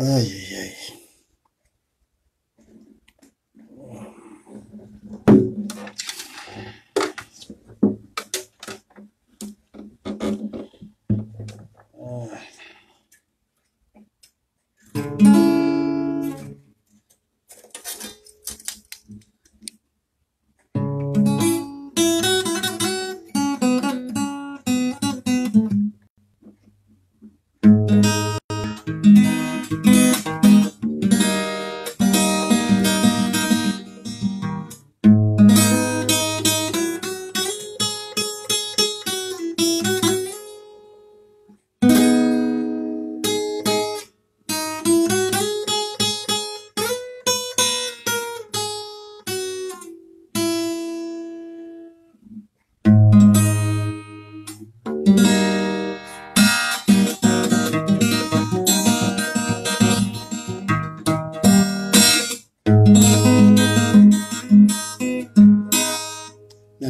Aïe, aïe, aïe.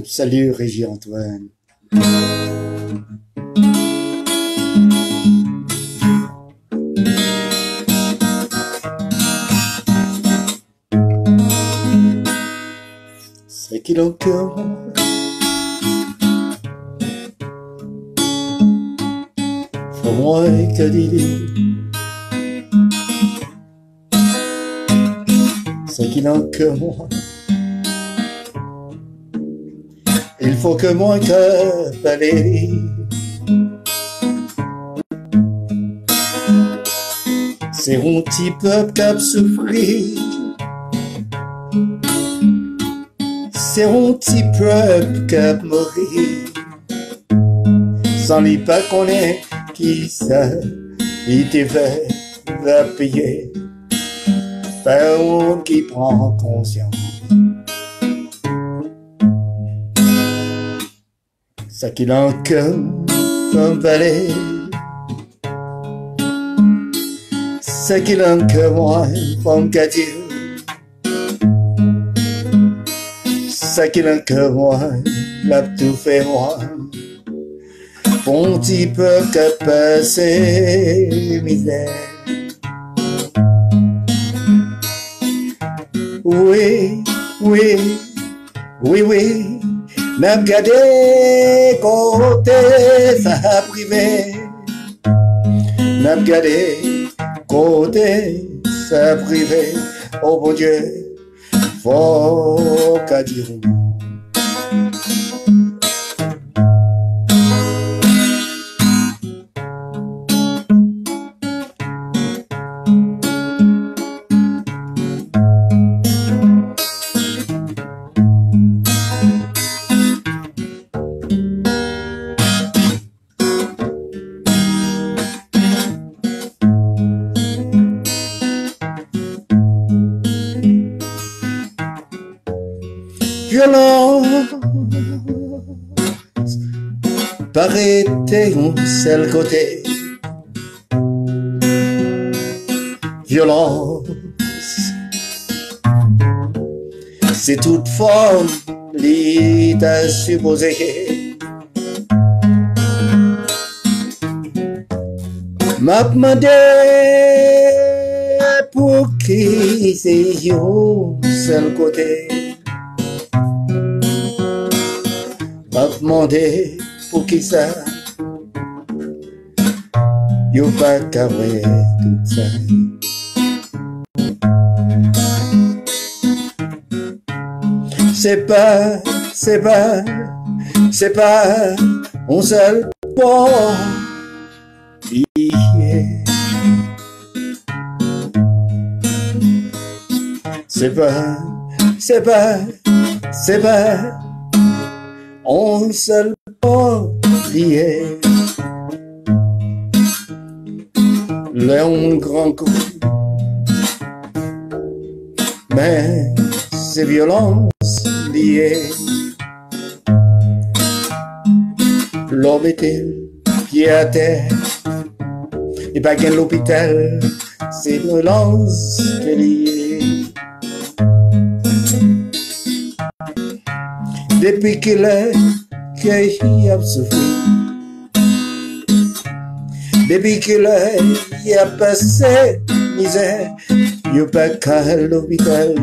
Salut Régis Antoine. C'est qu'il encore faut moi que dire. C'est qu'il encore moi. Il faut que moi que Valérie c'est un petit peuple qui a souffri. C'est un petit peuple qui a mouru. Sans lui pas connaître qui ça, il devait la payer. Pas un qui prend conscience. Ça qu'il a un cœur comme balai. Ça qu'il a un cœur moi comme Kadir. Ça qu'il a un cœur moi l'a tout fait moi. Bon petit peu que passer misère. Oui, oui, oui, oui. N'a gardé côté sa privé. N'a gardé côté sa privé. Oh bon Dieu, faut qu'à dire. Violence paraît un seul côté. Violence c'est toute forme l'état supposé. M'a demandé pour qui c'est un seul côté. M'a demandé pour qui ça. Yo pas carré tout ça. C'est pas un seul port. Yeah. C'est pas un seul portrait. Le grand coup, mais c'est violence liée. L'homme était pied à terre, et pas qu'à l'hôpital, c'est violence liée. Depuis qu'il a souffert, depuis qu'il a passé misère, yo pas qu'à l'hôpital.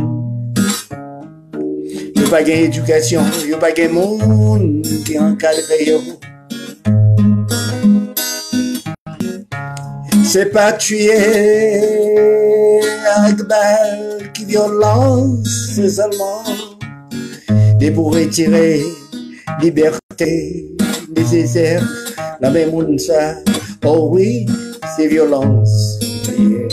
Yo pas gain éducation, yo pas gain monde qui encadre yo. C'est pas tuer avec balle qui violence, c'est seulement des pour retirer liberté nécessaire. La même monde ça, oh oui, c'est violence. Yeah.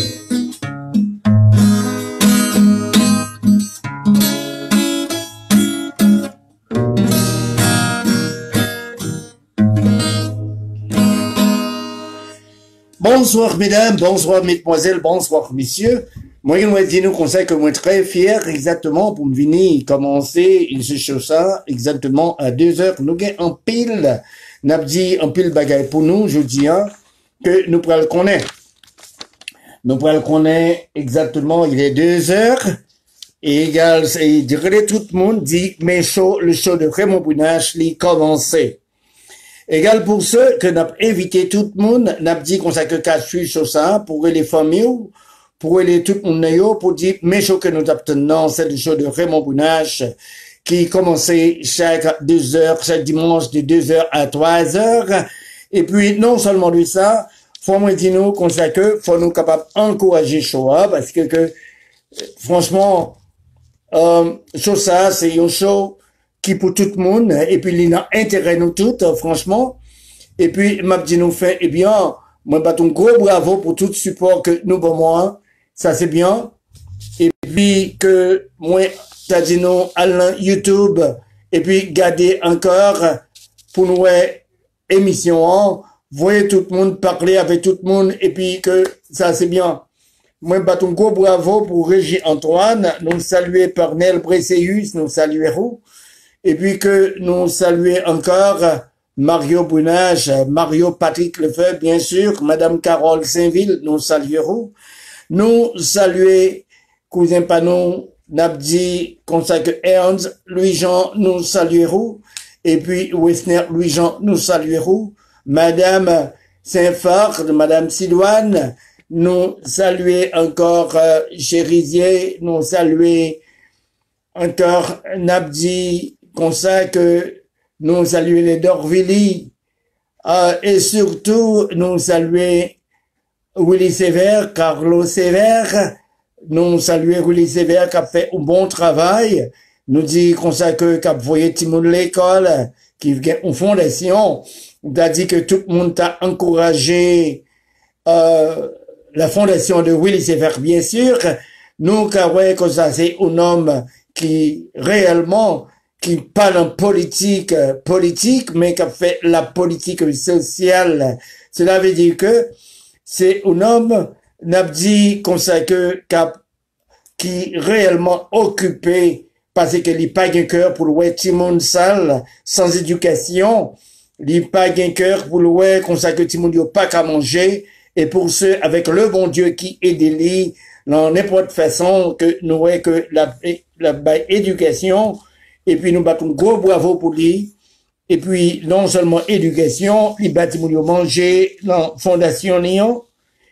Bonsoir mesdames, bonsoir mesdemoiselles, bonsoir messieurs. Moi, je vais dire nous conseil que moi très fier exactement pour me venir commencer ce show ça exactement à 2h. Nous gagnons en pile, n'a dit en pile bagaille pour nous, je dis hein, que nous pourrons le connaître. Nous pourrons le connaître exactement, il est 2h. Et égal, c'est dire tout le monde dit, mais le show de Raymond Bounache, il commencé. Égal pour ceux que n'a invité tout le monde, n'a dit qu'on s'est que caché sur ça, pour les familles, pour les tout le monde, pour dire, mais chaud que nous obtenons, c'est le show de Raymond Bounache, qui commençait chaque 2h, chaque dimanche de 2h à 3h. Et puis, non seulement lui ça, faut moi dire nous, qu'on sait que, faut nous capables d'encourager show, parce que, franchement, show ça, c'est un show, qui pour tout le monde, et puis il a intérêt nous toutes, franchement. Et puis, m'a dit nous fait, eh bien, moi, bah, un gros bravo pour tout le support que nous, bon, moi, ça c'est bien. Et puis, que, moi, t'as dit nous, à YouTube, et puis, garder encore, pour nous, émission, voyez tout le monde, parler avec tout le monde, et puis que, ça c'est bien. Moi, bah, un gros bravo pour Régis Antoine, nous saluer Pernel Bresséus, nous saluerons. Et puis que nous saluons encore Mario Bounache, Mario Patrick Lefebvre, bien sûr, Madame Carole Saint-Ville, nous saluerons. Nous saluons cousin Panon, Nabdi, consacre Ernst, Louis-Jean, nous saluerons. Et puis Wessner, Louis-Jean, nous saluerons. Madame Saint-Fort, Madame Sidoine, nous saluons encore Chérisier, nous saluons encore Nabdi, comme ça que nous saluons les Dorvilly, et surtout nous saluons Willy Sévère, Carlo Sévère, nous saluons Willy Sévère qui a fait un bon travail, nous dit comme ça que qui a voyé Timon l'école, qui vient en fondation, on a dit que tout le monde a encouragé la fondation de Willy Sévère, bien sûr, nous avons que ça c'est un homme qui réellement qui parle en politique, mais qui a fait la politique sociale. Cela veut dire que c'est un homme, n'a dit comme ça que, qui réellement occupé, parce qu'il n'a pas un cœur pour le tout le monde sale, sans éducation, il n'a pas un cœur pour le comme ça que tout le monde n'a pas qu'à manger, et pour ceux avec le bon Dieu qui aide les, dans n'importe façon que nous voyons que la éducation, et puis nous battons gros bravo pour lui, et puis non seulement éducation, il bâtit manger dans fondation Lyon,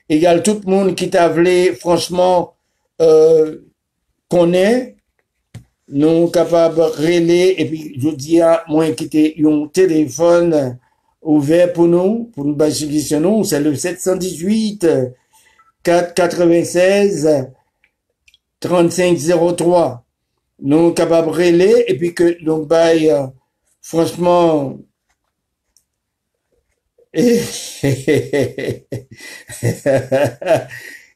égal tout le monde qui t'a voulu, franchement, connaît, nous capables de relayer, et puis je dis à moi qui était un téléphone ouvert pour nous bâtir sur nous, c'est le 718 496 3503. Nous capables de relayer, et puis que nous bail, franchement,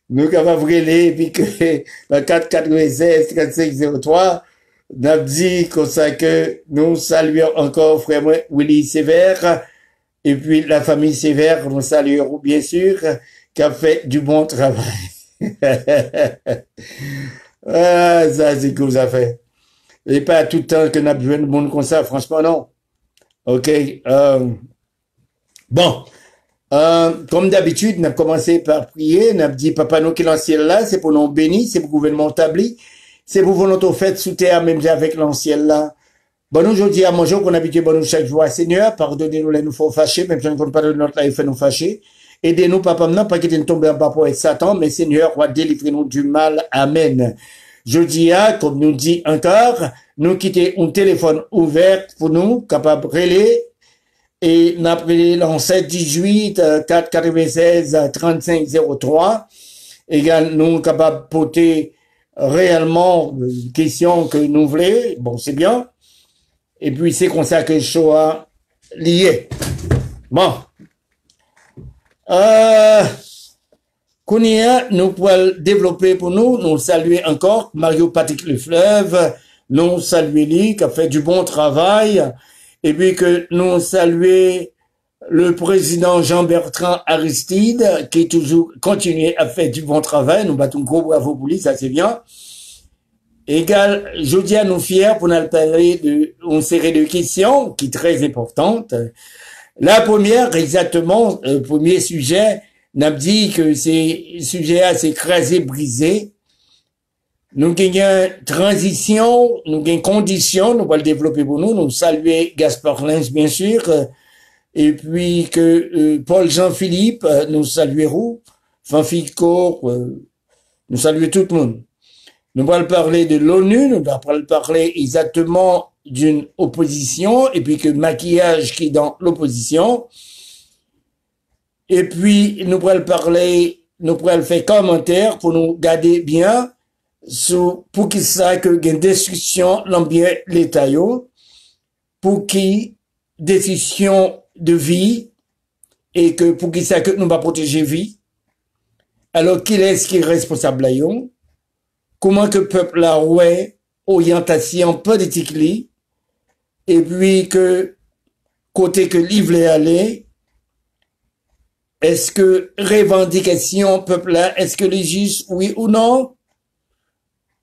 nous capables de relayer, et puis que le 496 3503, nous avons dit comme ça que nous saluons encore frère Willy Sévère, et puis la famille Sévère, nous saluons bien sûr, qui a fait du bon travail. Ah, ça, c'est cool, ça fait. Et pas tout le temps que nous avons besoin de monde comme ça, franchement, non. OK. Bon. Comme d'habitude, nous avons commencé par prier. Nous avons dit, Papa, nous qui est ciel là, c'est pour nous bénir, c'est pour le gouvernement établi, c'est pour notre fête sous terre, même avec l'ancien là. Bon, aujourd'hui, à manger, qu'on habite, bon, nous chaque jour, Seigneur, pardonnez-nous les nous faut fâcher, même si on ne compte pas de notre life, fait nous fâcher. Aidez-nous, papa, maintenant, pas qu'il nous tombe en bas pour Satan, mais Seigneur, va délivrer nous du mal. Amen. Je dis, comme nous dit encore, nous quitter un téléphone ouvert pour nous, capable de relayer, et n'appelez l'en 718 496 3503. Égal, nous capables de porter réellement une question que nous voulons. Bon, c'est bien. Et puis, c'est comme ça que le show a lié. Bon. Kounia, nous pouvons développer pour nous, nous saluer encore Mario Patrick Lefleuve, nous saluer lui, qui a fait du bon travail, et puis que nous saluer le président Jean-Bertrand Aristide, qui est toujours continué à faire du bon travail, nous battons gros bravo pour lui, ça c'est bien. Égal, je dis à nous fiers pour nous parler d'une série de questions qui est très importante. La première, exactement, le premier sujet, n'a dit que ces sujets assez écrasé, brisé. Nous gagnons transition, nous gagnons conditions, nous allons le développer pour nous. Nous saluer Gaspard Lins, bien sûr, et puis que Paul Jean-Philippe, nous saluerons, Fanfico, nous saluons tout le monde. Nous allons parler de l'ONU, nous allons parler exactement d'une opposition, et puis que maquillage qui est dans l'opposition. Et puis, nous pourrons parler, nous pourrons faire commentaire pour nous garder bien, pour qu'il sache que y a une discussion l'ambiance l'état, pour qu'il décision de vie, et que pour qu'il sache que nous va protéger vie. Alors, qui est-ce qui est responsable là, comment que le peuple a ouais, orientation politique li, et puis que, côté que livre est allé, est-ce que revendication peuple là, est-ce que les juges, oui ou non?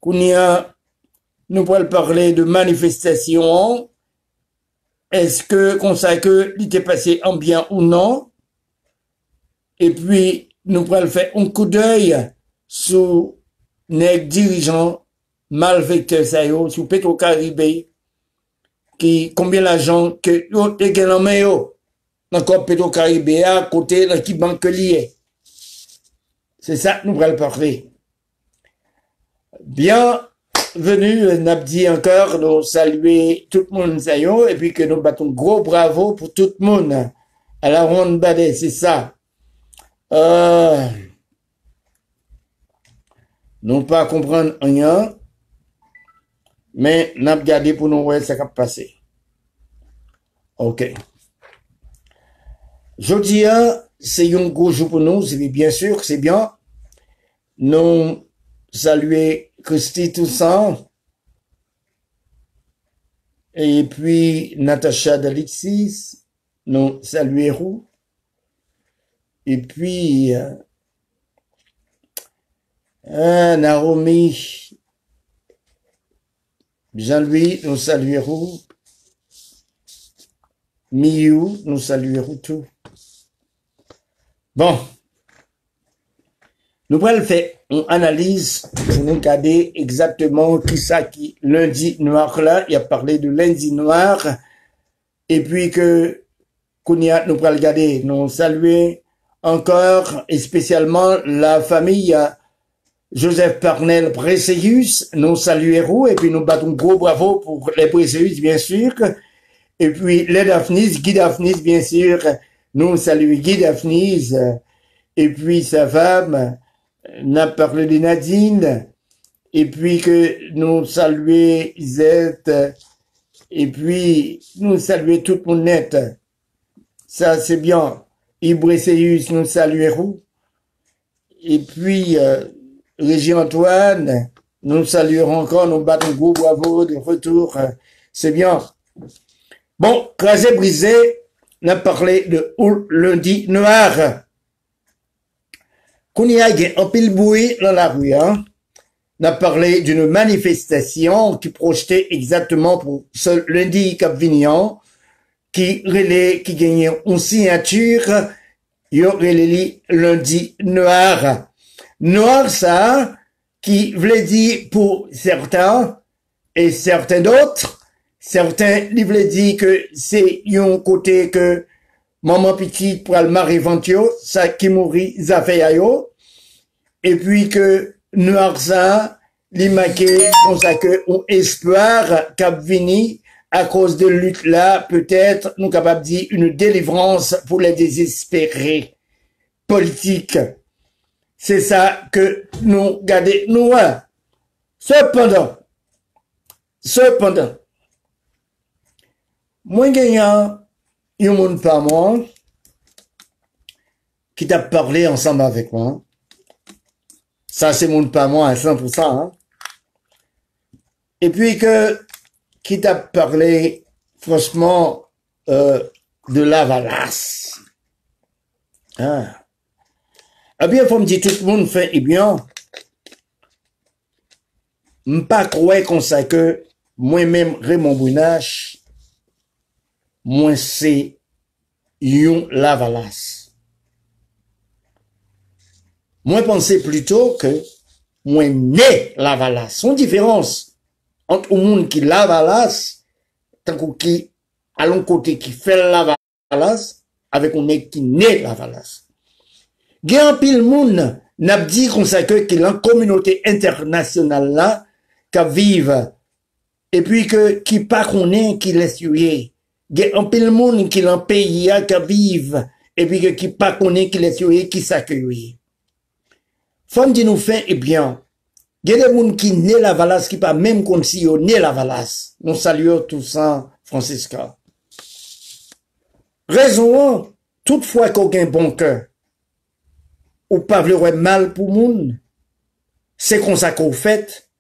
Nous pourrons parler de manifestation. Est-ce que, qu'on sait que l'était passé en bien ou non? Et puis, nous pourrons faire un coup d'œil sur les dirigeants malveillants, sur Petro-Caribé, qui, combien d'argent que, yo, et qu'elle en met, yo. Encore Petro-Caribé à côté de qui banque lié. C'est ça que nous allons parler. Bienvenue, Nabdi encore, nous saluer tout le monde, et puis que nous battons gros bravo pour tout le monde. À la ronde badée, c'est ça. Non pas comprendre rien, mais n'a regardé pour nous voir ce qui a passé. Ok. Jeudi, c'est un gros jour pour nous, c'est bien sûr, c'est bien. Nous saluer Christy Toussaint, et puis Natacha d'Alexis, nous saluer Roux, et puis Naomi, Jean-Louis, nous saluerons, Miou, nous saluerons tout. Bon, nous allons faire une analyse pour nous regarder exactement qui ça qui lundi noir là, il a parlé de lundi noir, et puis que nous allons regarder, nous saluer encore et spécialement la famille Joseph Parnell Brécéus, nous saluerons, et puis nous battons gros bravo pour les Brécéus, bien sûr, et puis les Daphnis, Guy Daphnis, bien sûr, nous saluons Guy Daphnis, et puis sa femme, n'a parlé de Nadine, et puis que nous saluons Zette, et puis nous saluons tout le monde net. Ça, c'est bien. Ibrécéus, nous saluerons. Et puis, Régis Antoine, nous saluerons encore, nous battons gros bravo de retour. C'est bien. Bon, crasé brisé, on a parlé de lundi noir. Qu'on y a un pile bruit dans la rue, hein. On a parlé d'une manifestation qui projetait exactement pour ce lundi capvinien, qui gagnait une signature, il y aurait les lundi noir. Noir, ça, qui voulait dire pour certains, et certains d'autres, certains, ils voulaient dire que c'est un côté que maman petite pour le mari ventio, ça qui mourit, ça fait ayo. Et puis que noir ça, li marqué comme ça que on espoir qu'a vini à cause de lutte là, peut-être nous capable de dire une délivrance pour les désespérés politiques. C'est ça que nous gardons nous. Cependant, moi gagnant un monde par moi qui t'a parlé ensemble avec moi. Ça c'est monde par moi à 100%. Hein? Et puis qui t'a parlé franchement de Lavalas. Ah. Eh bien, faut me dire tout le monde fait, eh bien, m'pas croire comme ça que moi-même Raymond Brunache, moi c'est yon Lavalas. Moi pensais plutôt que moi né Lavalas. Son différence entre le monde qui Lavalas, tant qu'on qui à l'un côté qui fait Lavalas, avec un qui né Lavalas. Gen pile moun n'a dit qu'on sait que la communauté internationale là qui vive et puis que qui pas connaît qui laisse yuer. Gen pile moun qui dans pays qui vive et puis que qui pas connaît qui laisse yuer qui s'accueille. Faut dit nous fait eh bien. Gen des moun qui né la Valas qui pas même comme si yo né la Valas. Nous saluons tout ça Francisca. Raison toutefois qu'aucun bon cœur ou pas vle mal pour moun, c'est comme ça qu'on fait,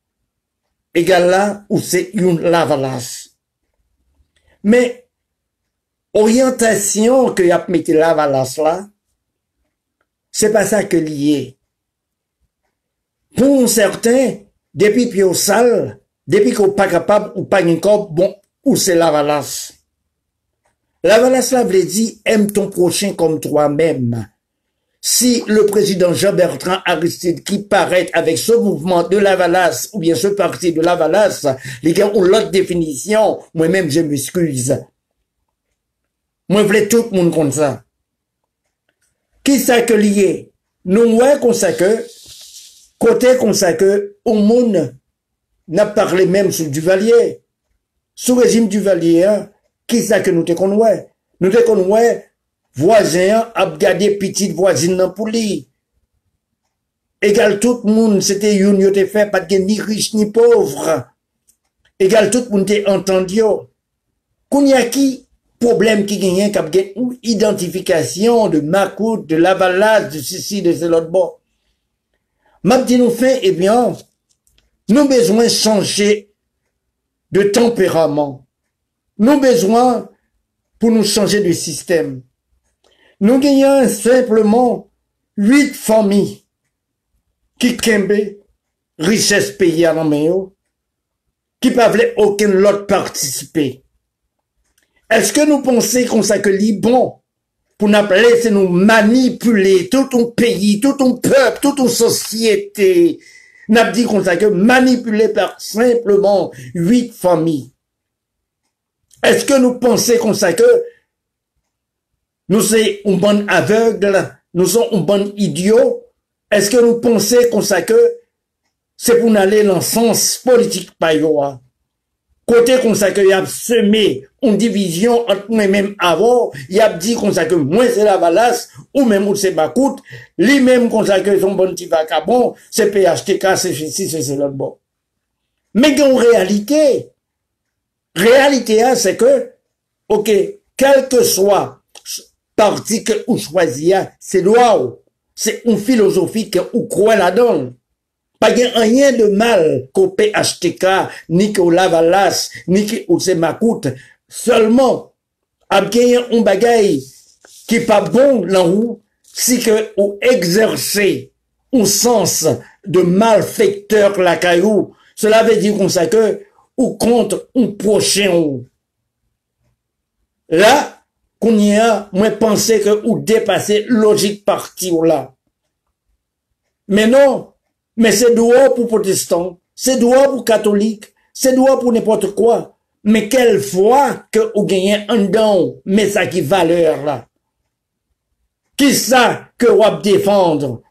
égal là, ou c'est une Lavalas. Mais, orientation que y a mis Lavalas là, c'est pas ça que lié. Pour certains, depuis pied au sale, depuis qu'on pas capable, ou pas encore, bon, ou c'est Lavalas. Lavalas là veut dire, aime ton prochain comme toi-même. Si le président Jean-Bertrand Aristide qui paraît avec ce mouvement de Lavalas, ou bien ce parti de Lavalas, les gars ont l'autre définition, moi-même je m'excuse. Moi je voulais tout le monde comme ça. Qui ça que lié? Nous ouais comme ça que, côté comme ça que, au monde n'a parlé même sous Duvalier. Sous régime Duvalier, hein, qui ça que nous te connaissons? Nous te connaissons voisin a gardé petite voisine pour lui. Égal tout le monde, c'était une yo te fait pas de ni riche ni pauvre. Égal tout le monde te entendu. Qu'on y a qui problème qui gagne cap une identification de Macoute, de Lavalas, de ceci, de ce l'autre bon. M'a dit nous fait eh bien, nous besoin changer de tempérament. Nous besoin pour nous changer de système. Nous gagnons simplement 8 familles qui kembe richesse pays à la main, qui ne peuvent aucun l'autre participer. Est-ce que nous pensons qu'on s'accueille bon pour nous laisser nous manipuler tout un pays, tout un peuple, toute une société? N'a dit qu'on s'accueille manipuler par simplement 8 familles. Est-ce que nous pensons qu'on s'accueille nous sommes un bon aveugle, nous sommes un bon idiot? Est-ce que nous pensons comme ça que c'est pour aller dans le sens politique par là? Côté comme ça que y a semé une division entre nous-mêmes avant, y a dit comme ça que moi c'est Lavalas, ou même c'est Macoute, lui-même comme ça que son bon petit vacabon, c'est PHTK, c'est ceci, c'est l'autre bon. Mais en réalité, c'est que, ok, quel que soit parti que vous choisissez, c'est loi, c'est une philosophie que vous croyez là-dedans. Pas rien de mal qu'au PHTK, ni qu'au Lavalas, ni qu'au Macoute. Seulement, il un bagay qui pas bon là où, si que vous exercez un sens de malfaiteur la caillou, cela veut dire qu'on sait que ou contre un prochain. Là, qu'on y a, moi pensais que ou dépasser logique parti ou là. Mais non, mais c'est droit pour protestants, c'est droit pour catholiques, c'est droit pour n'importe quoi. Mais quelle fois que vous gagnez un don, mais ça qui valeur là. qui ça que vous défendre.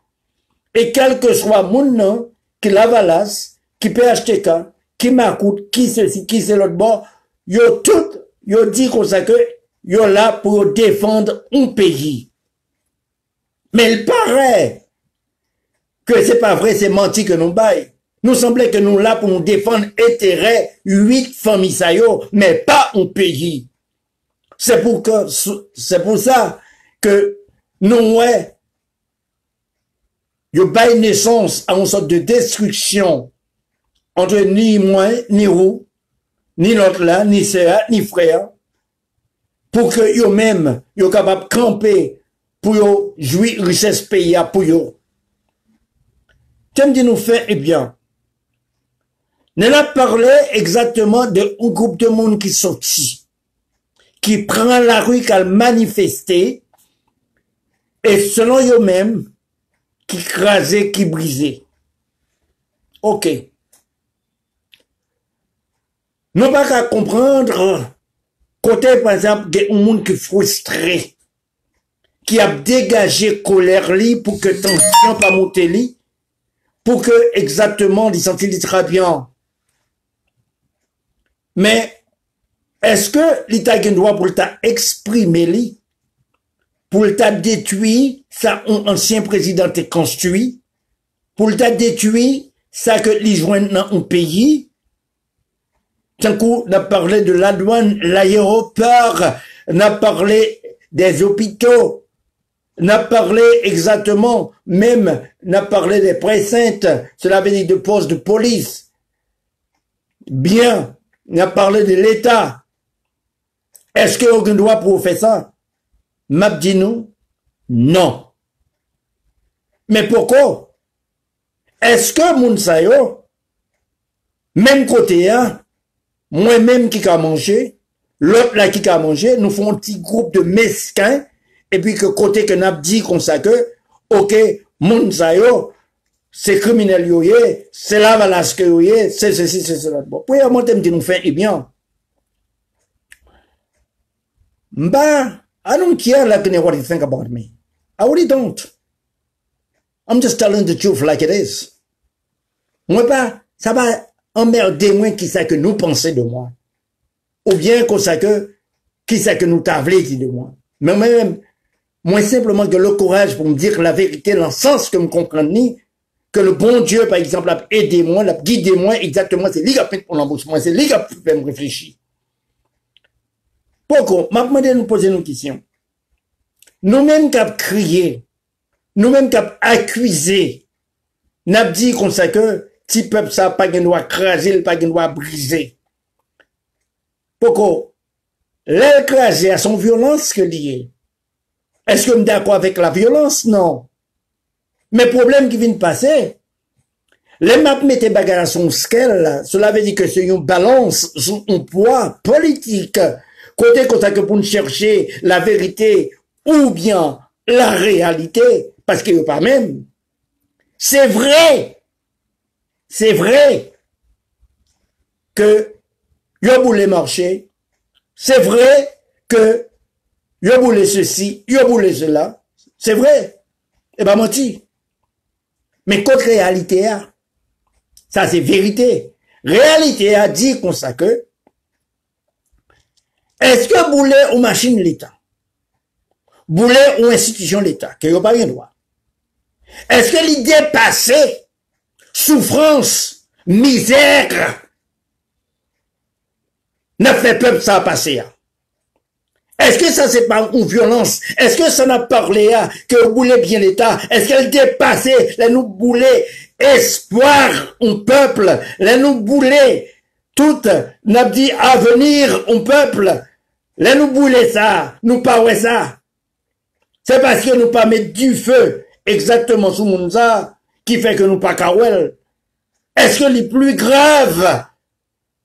Et quel que soit mon nom, qui Lavalas, qui PHTK, qui m'écoute, qui ceci, qui c'est l'autre bord, yo tout, yo dit comme ça que yo là pour défendre un pays. Mais il paraît que c'est pas vrai, c'est menti que nous baille. Nous semblait que nous là pour nous défendre intérêt 8 familles ça yo, mais pas un pays. C'est pour ça que nous ouais yo baille naissance à une sorte de destruction entre ni moi, ni vous, ni l'autre là, ni sœur, ni frère, pour que yo même, yo capable de camper, pour yo jouir richesse pays pour yo. T'aimes dit nous faire, eh bien, nous a parlé exactement de un groupe de monde qui sortit, qui prend la rue, qui a manifesté, et selon yo même, qui crasait, qui brisait. Ok. Nous pas qu'à comprendre, côté, par exemple, il y a un monde qui est frustré, qui a dégagé colère li pour que tension pas monter li, pour que exactement, il sentit très bien. Mais, est-ce que l'État a un droit pour l'État exprimer li, pour l'État détruire ça, un ancien président est construit, pour l'État détruire ça que les joignent dans un pays. Tant qu'on a parlé de la douane, l'aéroport, on a parlé des hôpitaux, on a parlé exactement, même, on a parlé des précintes, cela veut dire de postes de police. Bien, on a parlé de l'État. Est-ce qu'il y a aucun droit pour faire ça? M'a dit nous, non. Mais pourquoi? Est-ce que Mounsayo, même côté, hein, moi-même qui a mangé, l'autre là qui a mangé, nous faisons un petit groupe de mesquins, et puis que côté que n'a dit comme ça que, ok, Mounsayo, c'est criminel yoye, c'est la valasse que yoye, c'est ceci, c'est cela. Bon, puis à mon thème qui nous fait, eh bien, I don't care like what you think about me. I really don't. I'm just telling the truth like it is. Moi pas, ça va emmerder moi qui ça que nous pensons de moi. Ou bien qu'on ça que, qui ça que nous t'avons dit de moi. Mais même, moi simplement que le courage pour me dire la vérité dans le sens que me comprendre ni, que le bon Dieu, par exemple, a aidé moi, a guidé moi, exactement, c'est lui qui a fait pour l'embauchement, c'est lui qui a fait me réfléchir. Pourquoi? M'a demandé de nous poser une question. Nous-mêmes qui avons crié, nous-mêmes qui avons accusé, n'a dit comme ça que, si peuple ça pas qu'un doit craser, pas qu'un doit briser. Pourquoi? L'écraser à son violence que lié. Est-ce que je suis d'accord avec la violence? Non. Mais problème qui vient de passer, les maps mettez bagarre à son scale, cela veut dire que c'est une balance, un poids politique, côté comme ça que pour chercher la vérité ou bien la réalité, parce qu'il n'y a pas même. C'est vrai que yo voulait marcher, c'est vrai que yo voulait ceci, yo voulait cela, c'est vrai, et pas menti. Mais contre réalité, ça c'est vérité. Réalité a dit comme ça que, est-ce que voulez ou machine l'État? Voulez ou institution l'État? Que n'y a pas rien droit. Est-ce que l'idée passée, souffrance, misère, n'a fait peuple ça passer? Est-ce que ça c'est pas une violence? Est-ce que ça n'a parlé que vous voulez bien l'État? Est-ce qu'elle dépassait, là nous voulait espoir un peuple, là nous voulait tout, n'a dit avenir un peuple, là nous voulait ça, nous pas ça. C'est parce que nous pas mettre du feu exactement sous mon ça qui fait que nous pas kawel. Est-ce que les plus graves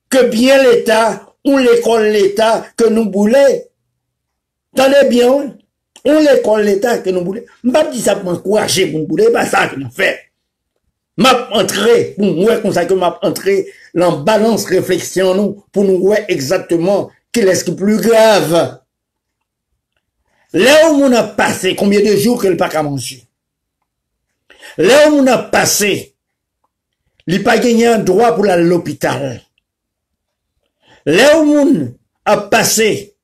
que bien l'État ou l'école l'État que nous voulons? Tenez bien, oui. On l'école l'État que nous voulons. M'pas dit ça pour encourager pour nous voulons, pas ça que nous fait. M'a entré, pour nous, comme ça que m'a entré dans balance réflexion nous, pour nous voir exactement quel est ce qui est plus grave. Là où on a passé, combien de jours que le pas qu'à manger? Là où on a passé, il pas gagné un droit pour aller à l'hôpital. Là où on a passé,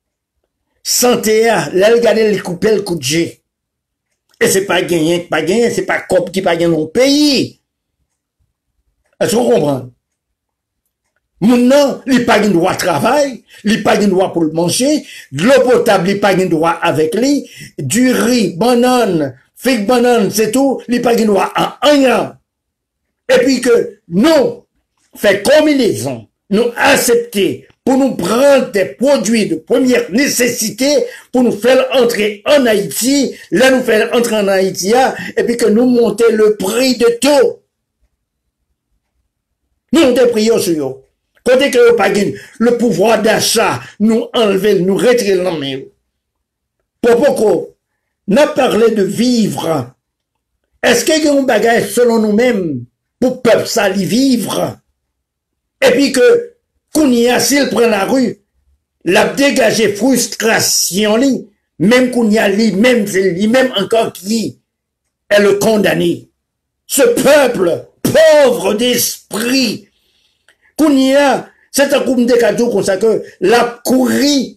santé, là, il gardait le coupé, le coup de jet. Et c'est pas gagné, c'est pas cop qui pas gagné dans le pays. Est-ce qu'on comprend? Maintenant, il pas de droit de travail, il pas de droit pour le manger, de l'eau potable, il pas de droit avec lui, du riz, banane, fig banane, c'est tout, il pas de droit à rien. Et puis que nous, fait combinaison, nous accepter pour nous prendre des produits de première nécessité, pour nous faire entrer en Haïti, là nous faire entrer en Haïti, et puis que nous monter le prix de tout. Nous monter le prix sur eux. Côté que pas le pouvoir d'achat, nous enlever, nous retirer la main. Pour beaucoup, n'a parlé de vivre. Est-ce qu'il y a un bagage selon nous-mêmes pour peuple ça y vivre? Et puis que, qu'on y a, s'il prend la rue, la dégager frustration, même qu'on y a lui-même encore qui est le condamné. Ce peuple pauvre d'esprit, qu'on y a, c'est un coup de cadeau comme ça que la courir,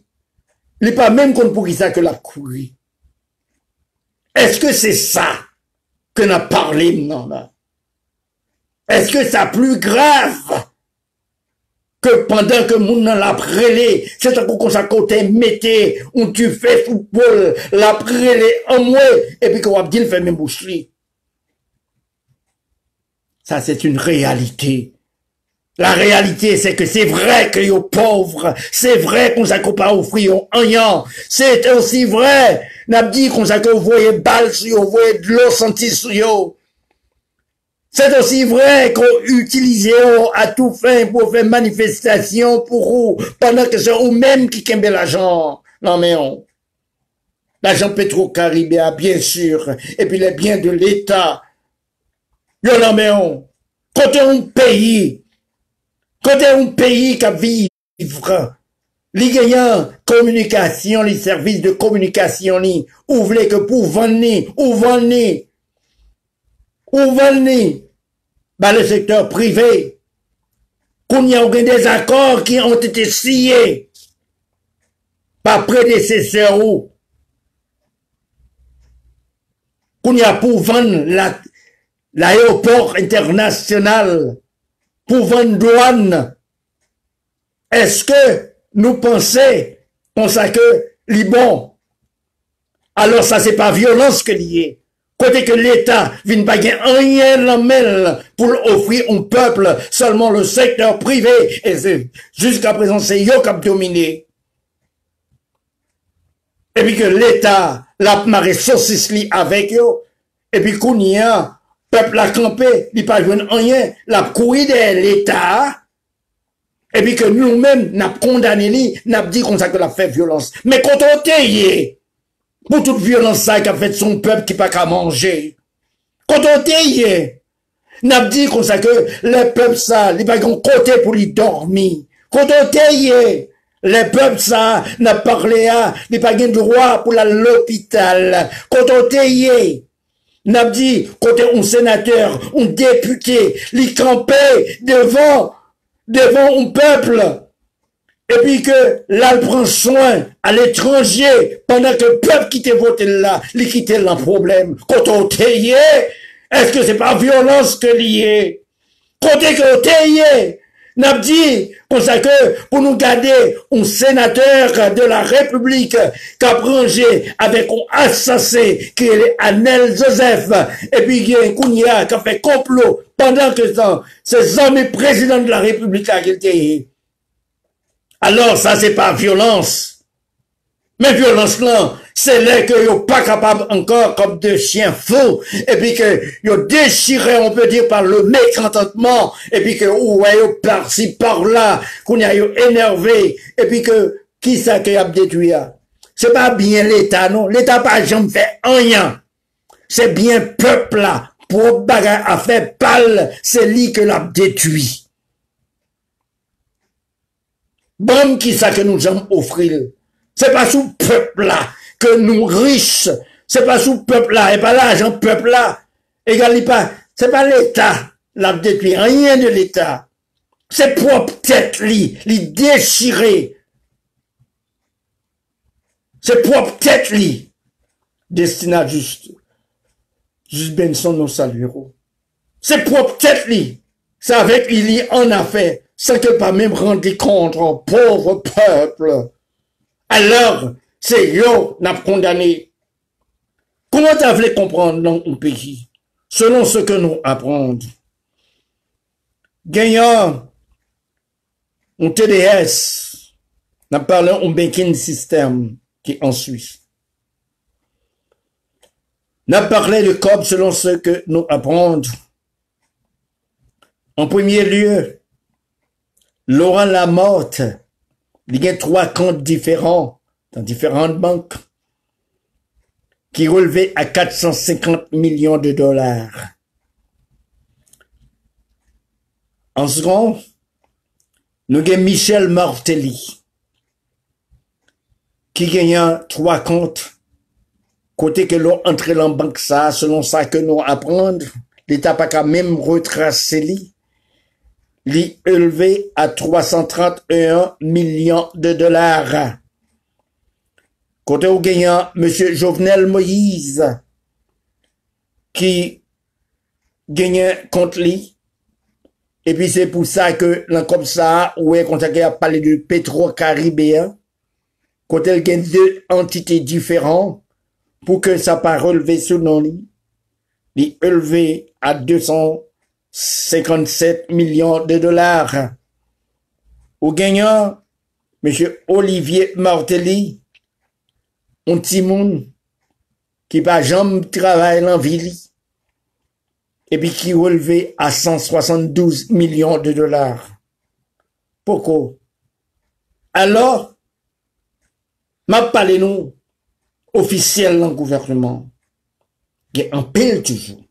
il n'est pas même qu'on pour ça que la courir. Est-ce que c'est ça que n'a parlé maintenant là? Est-ce que c'est plus grave que pendant que moun nan la prélé, c'est un coup comme ça côté mettez, où tu fais football, la prélé en moi, et puis qu'on va dire fait même boucherie. Ça c'est une réalité. La réalité, c'est que c'est vrai que yo pauvres, c'est vrai qu'on s'est pas offrir rien, c'est aussi vrai, n'a dit qu'on s'est voyé balle sur yo, voyé de l'eau senti sur yo. C'est aussi vrai qu'on utilise à tout fin pour faire manifestation pour vous, pendant que c'est vous-même qui kembe l'argent. Non mais l'argent Petro-Caribéen, bien sûr, et puis les biens de l'État. Yo non mais quand un pays qui vivre, les gagnants communication, les services de communication, ou voulez que pour vendre, bah, le secteur privé, qu'on y a des accords qui ont été signés par prédécesseurs ou, qu'on y a pour vendre l'aéroport international, pour vendre douane. Est-ce que nous pensons que Liban, alors ça c'est pas violence que lié. Côté que l'État vient pas gagner rien la main pour offrir au peuple, seulement le secteur privé, et jusqu'à présent c'est yo qui a dominé. Et puis que l'État l'a marré saucisse avec yo, et puis qu'on y a, peuple a campé, il pas joué rien, l'a couru de l'État, et puis que nous-mêmes, n'a condamné, n'a dit qu'on ça que l'a fait violence. Mais quand on t'aille, pour toute violence ça qu'a fait son peuple qui pas qu'à manger. Quand on t'aille, n'a dit comme ça que les peuples ça, ils pas qu'un côté pour lui dormir. Quand on t'aille, les peuples ça, n'a parlé à, ils pas qu'un droit pour aller à l'hôpital. Quand on t'aille, n'a dit, côté un sénateur, un député, les campait devant un peuple. Et puis que là, il prend soin à l'étranger pendant que le peuple qui t'a voté là, il quitte le problème. Quand on t'aille, est-ce que c'est pas violence que lié? Quand on t'aille, n'a dit, comme ça que, pour nous garder un sénateur de la République qui a prangé avec un assassin qui est Anel Joseph, et puis qui est Kounia qui a fait complot pendant que ces hommes présidents de la République a été. Alors, ça, c'est pas violence. Mais violence, là, c'est là que yo pas capable encore comme de chiens fous, et puis que yo déchiré, on peut dire, par le mécontentement, et puis que, ouais, yo par-ci, par-là, qu'on y a yo énervé, et puis que, qui ça qui a détruit? C'est pas bien l'État, non? L'État pas jamais fait rien. C'est bien peuple, là, pour bagarre à faire pâle, c'est lui que l'a détruit. Bon, qui ça que nous allons offrir? C'est pas sous peuple là que nous riches. C'est pas sous peuple là, et pas l'argent peuple là. Égal, c'est pas l'État, l'a détruit, rien de l'État. C'est propre tête, li déchiré. C'est propre tête, li. Destina juste Benson nous saluerons. C'est propre tête, li. C'est avec lui en affaire, sans que pas même rendre compte au pauvre peuple. Alors, c'est yo n'a condamné. Comment t'as voulu comprendre dans un pays? Selon ce que nous apprenons. Gagnant un TDS, nous parlons un banking system qui est en Suisse. Nous parlé de COP selon ce que nous apprenons. En premier lieu, Laurent Lamotte, il y a 3 comptes différents dans différentes banques qui relevaient à 450 millions de dollars. En second, nous avons Michel Martelly, qui gagne 3 comptes, côté que l'on entre dans la banque ça, selon ça que nous apprenons, l'État pas qu'à même retracer li élevé à 331 millions de dollars. Côté au gagnant, M. Jovenel Moïse, qui gagnait contre lui. Et puis c'est pour ça que, là, comme ça, ouais, quand on a parlé de Petro-Caribéen, quand elle gagne 2 entités différentes, pour que ça pas relevé sous nom lui, il élevé à 257 millions de dollars. Au gagnant, M. Olivier Martelly, un petit monde qui pas jamais travaillé dans la ville, et puis qui relevé à 172 millions de dollars. Pourquoi? Alors, m'a parlé nous, officiel dans le gouvernement, qui est en pile toujours.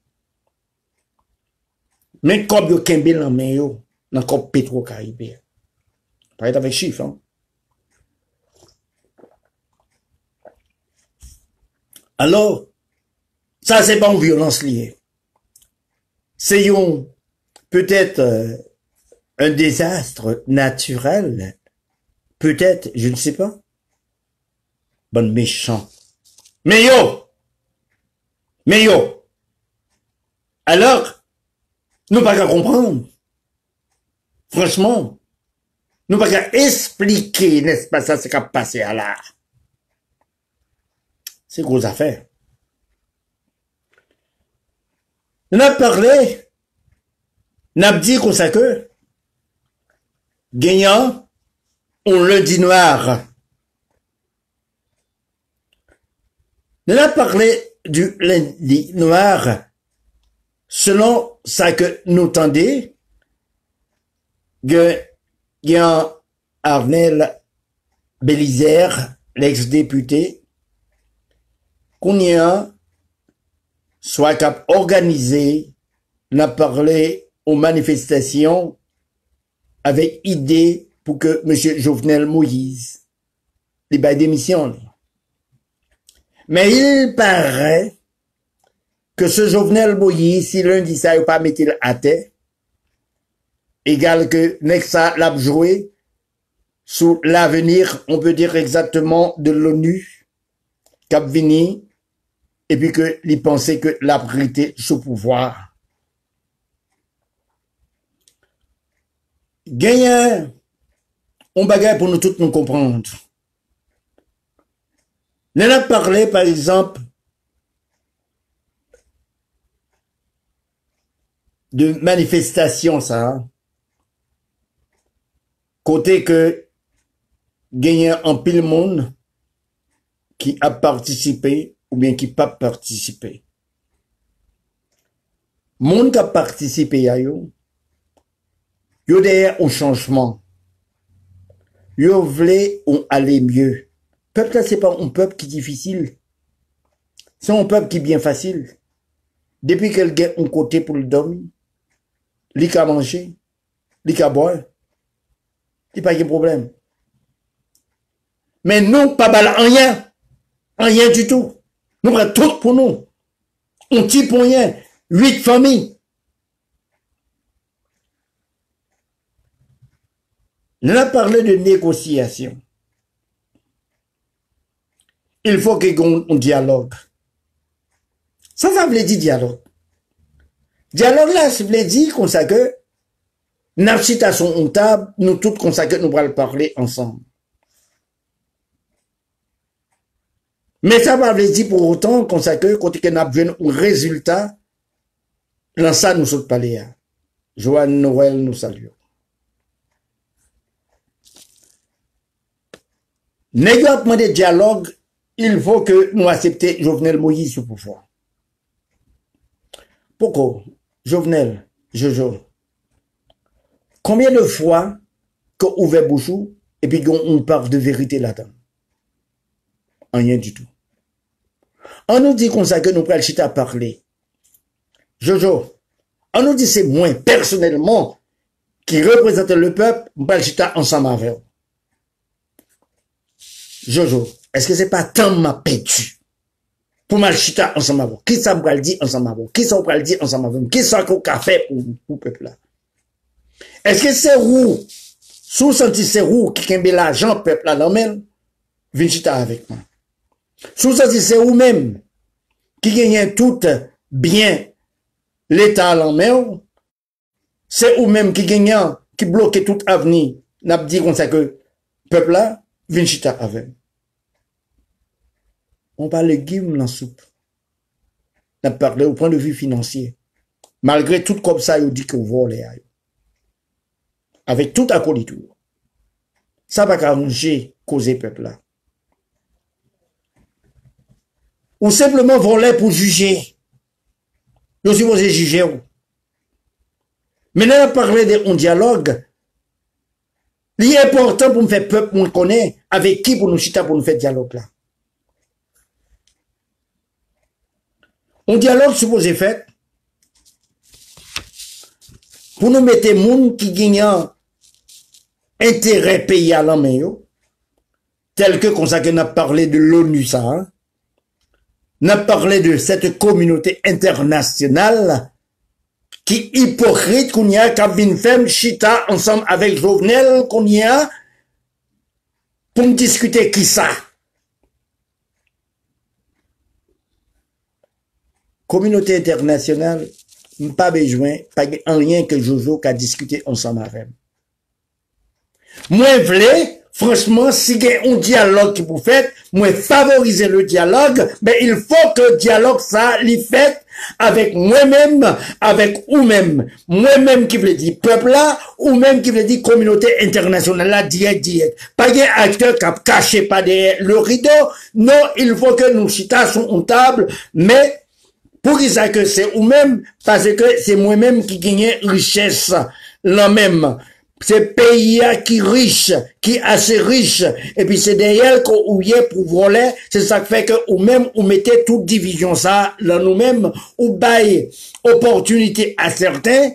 Mais comme yo kembe en main yo, dans comme Petro-Caribéen. Pas avec chiffres, hein. Alors, ça c'est pas une violence liée. C'est peut-être un désastre naturel. Peut-être, je ne sais pas. Bon méchant. Mais yo! Alors, nous pas qu'à comprendre. Franchement, nous pas qu'à expliquer, n'est-ce pas, ça, c'est qu'à passer à l'art. C'est grosse affaire. On a parlé, on a dit qu'on sait que, gagnant, on lundi noir. On a parlé du lundi noir, selon ça que nous tendez, que gagnant Arnel Bélisaire, l'ex-député, qu'on y a, soit cap organisé, n'a parlé aux manifestations avec idée pour que M. Jovenel Moïse les baille démission. Mais il paraît que ce Jovenel Moïse, si lundi ça n'a pas mis à terre, égal que Nexa l'a joué sous l'avenir, on peut dire exactement de l'ONU, Cap Vini, et puis que il pensait que la priorité sous pouvoir. Gagnant, on bagaille pour nous tous nous comprendre. On a parlé, par exemple, de manifestations, ça, hein? Côté que gagnant en pile monde qui a participé ou bien qui pas participé. Monde qui a participé à yo derrière au changement. Yo voulait on aller mieux. Peuple là c'est pas un peuple qui est difficile. C'est un peuple qui est bien facile. Depuis qu'elle gagne un côté pour le dormir, li ka manger, li ka boire, il pas de problème. Mais non, pas bal rien. Rien du tout. Nous prenons tout pour nous. On tire pour rien. 8 familles. Nous avons parlé de négociation. Il faut qu'il y ait un dialogue. Ça veut dire dialogue. Dialogue là, ça veut dire comme ça que nous sommes une table, nous tous comme ça que nous allons parler ensemble. Mais ça veut dire pour autant comme ça que quand on a besoin un résultat, dans ça nous sommes parlés. Joanne Noël nous salue. Négociation de dialogue, il faut que nous acceptions Jovenel Moïse au pouvoir. Pourquoi? Jovenel, Jojo. Combien de fois qu'on ouvre bouchou et puis qu'on parle de vérité là-dedans? Rien du tout. On nous dit comme ça que nous prenons le chita à parler. Jojo, on nous dit c'est moi personnellement qui représente le peuple, nous prenons le chita ensemble avec eux. Jojo, est-ce que c'est pas tant m'a perdu pour mal chita ensemble avec vous? Qui ça me dit ensemble avec vous? Qui ça me dit ensemble avec vous? Qui ça qu'on a fait pour le peuple là? Est-ce que c'est vous, sous senti c'est vous qui kembe l'argent peuple là l'emmène? Viens chita avec moi. Sous senti c'est vous même qui gagne tout bien l'État à l'emmène? C'est vous même qui gagne, qui bloque tout avenir. N'a dit comme ça que peuple là, viens chita avec. On parle de guim dans soupe. On parle au point de vue financier. Malgré tout comme ça, il dit que vous volez. Avec tout à colitour. Ça va arranger causer peuple là. Ou simplement voler pour juger. Vous supposez juger. Maintenant, parler de un dialogue. Il est important pour me faire peuple, on connaît avec qui pour nous chita pour nous faire dialogue là. Un dialogue supposé fait pour nous mettre les gens qui gagnent intérêt pays à la main, tel que comme ça qu'on a parlé de l'ONU, ça, hein? On a parlé de cette communauté internationale qui hypocrite qu'on y a, qu'Abin Fem chita ensemble avec Jovenel, qu'on y a, pour discuter qui ça. Communauté internationale, pas besoin, pas en rien que Jojo qu'a discuté ensemble avec. Moi, voulais, franchement, si il y a un dialogue qui vous fait, moi, favoriser le dialogue, mais il faut que le dialogue, ça, l'y fait avec moi-même, avec ou-même. Moi-même qui veut dire peuple là, ou même qui veut dire communauté internationale là, direct. Pas un acteur qui a caché pas derrière le rideau. Non, il faut que nous citassions en table, mais pour qu'ils sachent que c'est ou-même, parce que c'est moi-même qui gagne richesse, là même. C'est pays qui riche, qui assez riche, et puis c'est derrière qu'on ouille pour voler, c'est ça qui fait que ou même on mettait toute division ça, là nous-mêmes, ou bail opportunité à certains,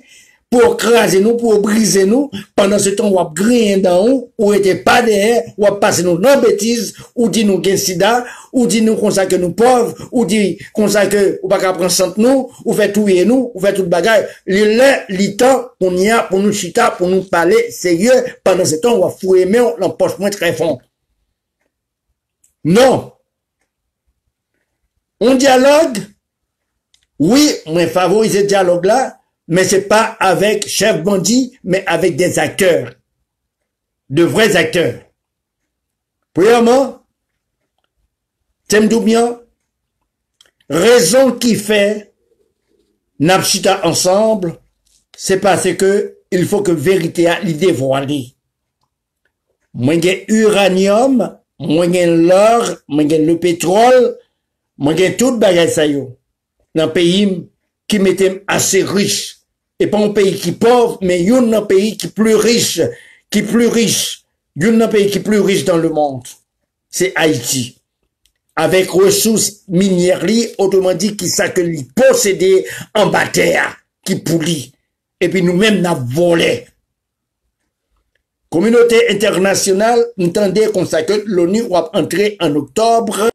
pour craser nous, pour briser nous, pendant ce temps, on va griller dans nous, ou était pas derrière, ou va passer nous dans bêtises, ou dit nous gain sida, ou dit nous qu'on que nous pauvres, ou dit qu'on que, ou pas qu'à prendre sant nous, ou fait tout et nous, ou fait tout bagaille. Le temps, on y a, pour nous chita, pour nous parler sérieux, pendant ce temps, on va fouiller, mais on l'empoche moins très fond. Non. On dialogue. Oui, moi favorise ce dialogue là, mais c'est pas avec chef bandit, mais avec des acteurs. De vrais acteurs. Premièrement, t'aimes bien, raison qui fait, n'abchita ensemble, c'est parce que, il faut que vérité a l'idée voilée. Moi, j'ai uranium, moi, j'ai l'or, moi, j'ai le pétrole, moi, j'ai tout bagage ça yo. Dans un pays qui m'était assez riche. Et pas un pays qui pauvre, mais un pays qui plus riche, un pays qui plus riche dans le monde. C'est Haïti. Avec ressources minières, autrement dit, qui ça que lui posséder en bataille, qui pourrit. Et puis nous-mêmes, n'a volé. Communauté internationale, entendez qu'on sait que l'ONU va entrer en octobre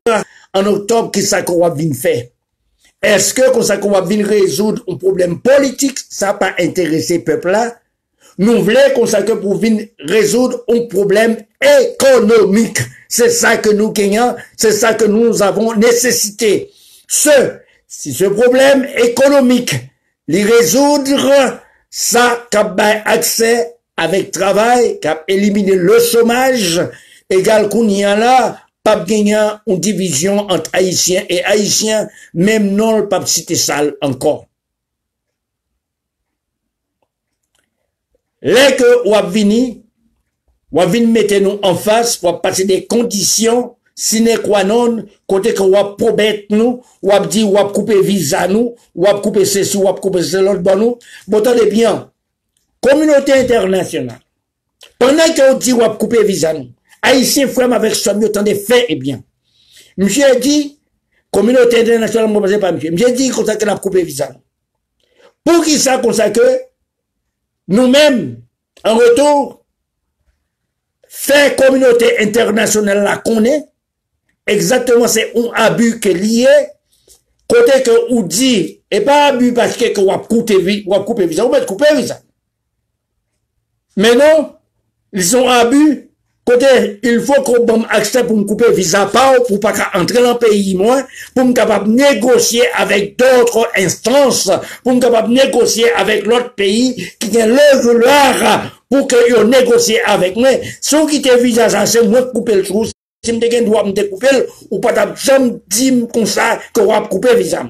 qui ça qu'on va venir faire. Est-ce que qu'on sait qu'on va venir résoudre un problème politique, ça pas intéressé peuple là? Nous voulons qu'on sait que pour venir résoudre un problème économique. C'est ça que nous gagnons, c'est ça que nous avons nécessité. Si ce problème économique, les résoudre, ça, cap accès avec travail, cap éliminer le chômage, égal qu'on y a là, pas gagner une division entre Haïtiens et Haïtiens, même non le pape cité sale encore. Là que ou venir mettre nous en face pour passer des conditions sine qua non, côté que ou promettre nous, ou dit ou couper visa nous, ou couper ceci, ou couper cela bon nous. Bon, attendez bien. Communauté internationale. Pendant que vous dit ou couper visa nous, Haïtien frère avec somme, autant de fait et bien. Monsieur a dit, communauté internationale, moi, pas monsieur. Monsieur dit qu'on s'est coupé visa nous. Pour qui ça, qu'on sait que nous-mêmes, en retour, faire communauté internationale la connaît, exactement c'est un abus qui est lié, côté que ou dit, et pas abus parce que vous coupez visa, vous pouvez couper visa. Mais non, ils sont abus, côté, il faut qu'on donne accès pour me couper visa, pas pour pas entrer dans le pays, moi, pour me capable négocier avec d'autres instances, pour me capable négocier avec l'autre pays qui a le vouloir pour que yo négocie avec moi. Si vous quittez visa, ça, c'est moi qui coupe le trou. Si vous avez droit de couper, ou pas jamais dire comme ça que vous avez coupé visa.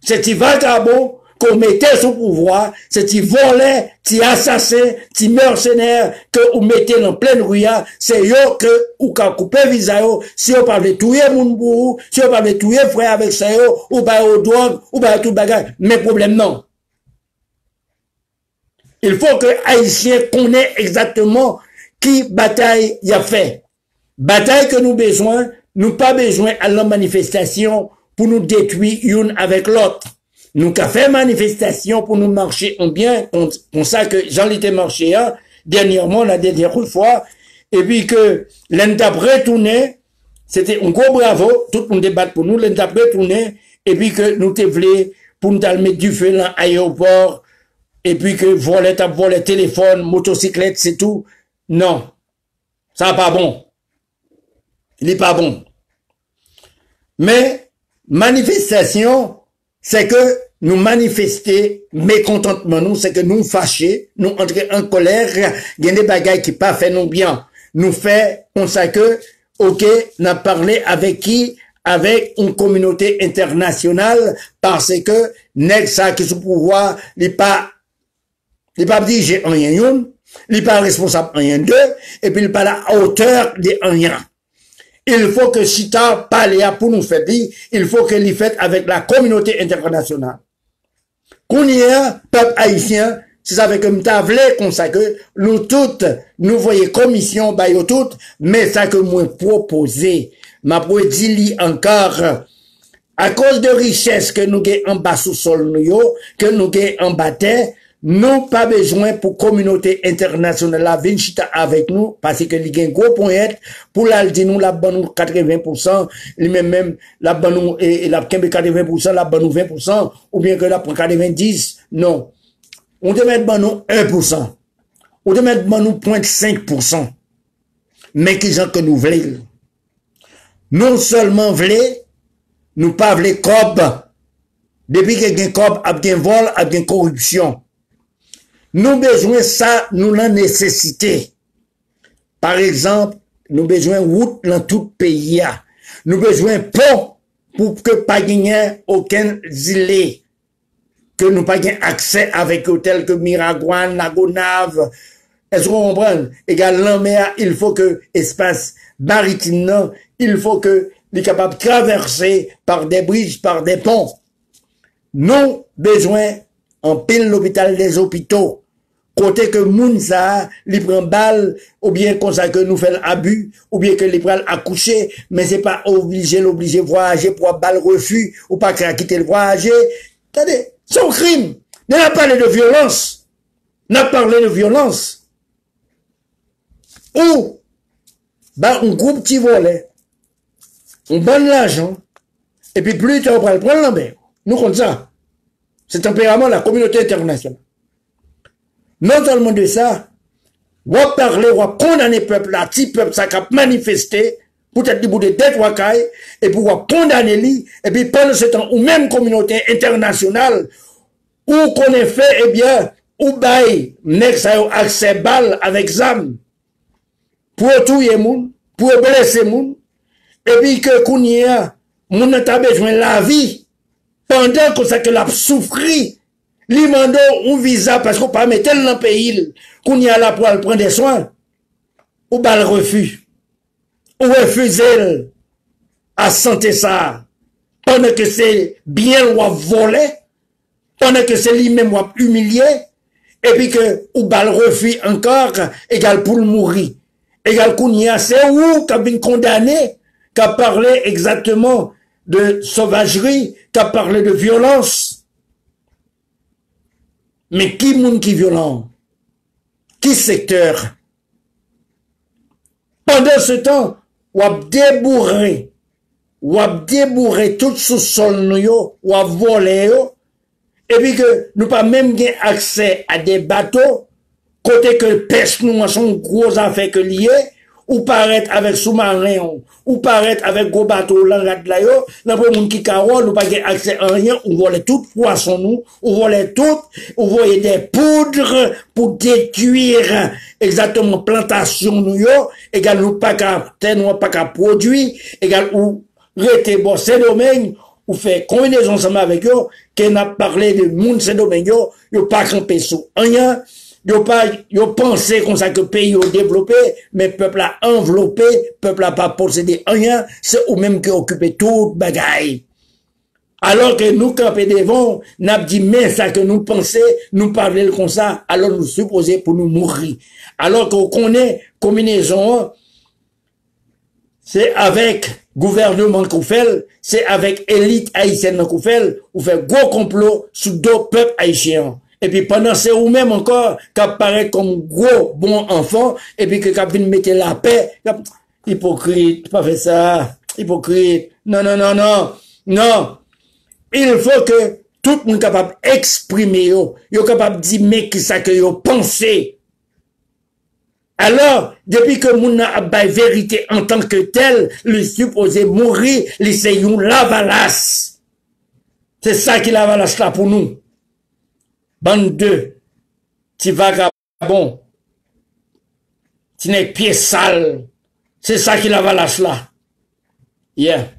C'est un vagabond qu'on mettait sous pouvoir, c'est un voleur, un assassin, un mercenaire que vous mettez dans pleine rue, c'est yo que vous avez coupé visa yo, si vous parlez tuer mon bourreau, si vous parlez tuer frère avec ça yo, ou pas au drogue, ou pas tout bagage, mais problème non. Il faut que Haïtiens connaissent exactement qui bataille y a fait. Bataille que nous besoin, nous pas besoin à la manifestation pour nous détruire une avec l'autre. Nous avons fait manifestation pour nous marcher en bien, comme ça que j'en étais marché dernièrement, la dernière fois, et puis que l'un retourné, c'était un gros bravo, tout le monde débat pour nous, l'un retourné, et puis que nous te voulons pour nous mettre du feu dans l'aéroport, et puis que voler téléphone, motocyclette, c'est tout. Non. Ça n'est pas bon. Il n'est pas bon. Mais, manifestation, c'est que nous manifester mécontentement, nous, c'est que nous fâchés, nous entrer en colère, il y a des bagailles qui pas fait nous bien. Nous fait, on sait que, ok, n'a parlé avec qui? Avec une communauté internationale, parce que, nèg ça qui sous pouvoir, il pas dit j'ai rien une, il pas responsable rien deux, et puis il pas la hauteur de rien. Il faut que si t'as parlé pour nous faire dire, il faut que l'y fait avec la communauté internationale. Qu'on y a, peuple haïtien, c'est ça que m'ta vle comme ça que nous toutes, nous voyons commission, bah yo toutes, mais ça que moi proposé, m'a dit encore, à cause de richesse que nous avons en bas sous sol nous, que nous avons en bas terre, nous pas besoin pour communauté internationale la venir chita avec nous parce que il y a un gros point pour la dire nous la bonne 80%, même la bonne et la 80%, la bonne 20% ou bien que la prend 90, non. On doit mettre bon nous 1%. On doit mettre bon nous 0.5%. Mais qui gens que nous voulons. Non seulement voulons, nous pas voulons cob. Depuis que gen cob, a gen vol, a gen corruption. Nous besoin ça, nous la nécessité. Par exemple, nous besoin route dans tout pays. Nous besoin pont pour que pas gagner aucun gilet. Que nous pas gagner accès avec hôtel que Miragouane, Nagonave. Est-ce qu'on comprend? Également, il faut que espace maritime, non, il faut que les capables de traverser par des bridges, par des ponts. Nous besoin en pile l'hôpital des hôpitaux. Côté que Mounsa, li prend balle, ou bien comme ça que nous fait l'abus, ou bien que li prend accoucher, mais c'est pas l'obliger voyager pour balle refus, ou pas quitter le voyager. Attendez, c'est un crime. On a parlé de violence. On a parlé de violence. Ou, bah, un groupe qui volait, on donne l'argent, et puis plus tard, on va le prendre l'envers. Nous, comme ça. C'est tempérament de la communauté internationale. Non seulement de ça, on va parler, on va condamner le peuple, là, petit peuple, ça a manifesté, peut-être du bout de tête, et puis on va condamner lui, et puis pendant ce temps, ou même communauté internationale, où qu'on ait fait, eh bien, ou bail, nek ça yo accès balle avec zam, pour tuer moun, pour blesser moun, et puis que kounia, moun n'a besoin de la vie, pendant que ça que l'a souffri, li mando un visa parce qu'on pas mettre dans le pays, kounia là pour prendre des soins, ou bal refus, ou refuser à santé ça, pendant que c'est bien ou volé, pendant que c'est lui-même ou humilié, et puis que ou bal refus encore, égal pour le mourir. Égal kounia, c'est où qu'a bien condamné, qu'a parlé exactement de sauvagerie, qu'a parlé de violence. Mais qui moun qui violent? Qui secteur? Pendant ce temps, ou a débourré tout sous sol nou yo, ou a volé yo, et puis que nous pas même gain accès à des bateaux, côté que pêche nous son gros affaire que lié, ou paraître avec sous-marin, ou paraître avec gros bateau là là yo, là pour moun qui carole, nous pas gain accès à rien, ou voler tout poisson nous, ou voler tout, ou voyer des poudres pour détruire exactement plantation nous yo, égal nous pas qu'à nous pas qu'à produire, égal ou rete bon ces domaines, ou fait combinaison ensemble avec eux, qu'on a parlé de moun ces domaines yo pas campé sous rien. Yo pensé comme ça que le pays est développé, mais le peuple a enveloppé, le peuple a pas possédé rien, c'est eux même qui occupé tout bagaille. Alors que nous, campés devant, n'a dit, mais ça que nous pensons, nous parler comme ça, alors nous supposons pour nous mourir. Alors qu'on connaît combinaison, c'est avec gouvernement qu'on fait, c'est avec élite haïtienne qu'on fait, ou fait gros complot sous deux peuples haïtiens. Et puis pendant c'est ou même encore qu'apparaît comme gros bon enfant et puis que vient mettre la paix, hypocrite, pas fait ça, hypocrite. Non non non non. Non. Il faut que tout le monde capable d'exprimer yo capable de dire mais qui ça que yo pensé. Alors, depuis que moun a ba vérité en tant que tel, le supposé mourir, li c'est yon lavalasse. C'est ça qui lavalasse là pour nous. Bande de, ti vagabond, ti n'est pied sale, c'est ça qui lavalasse là. Yeah.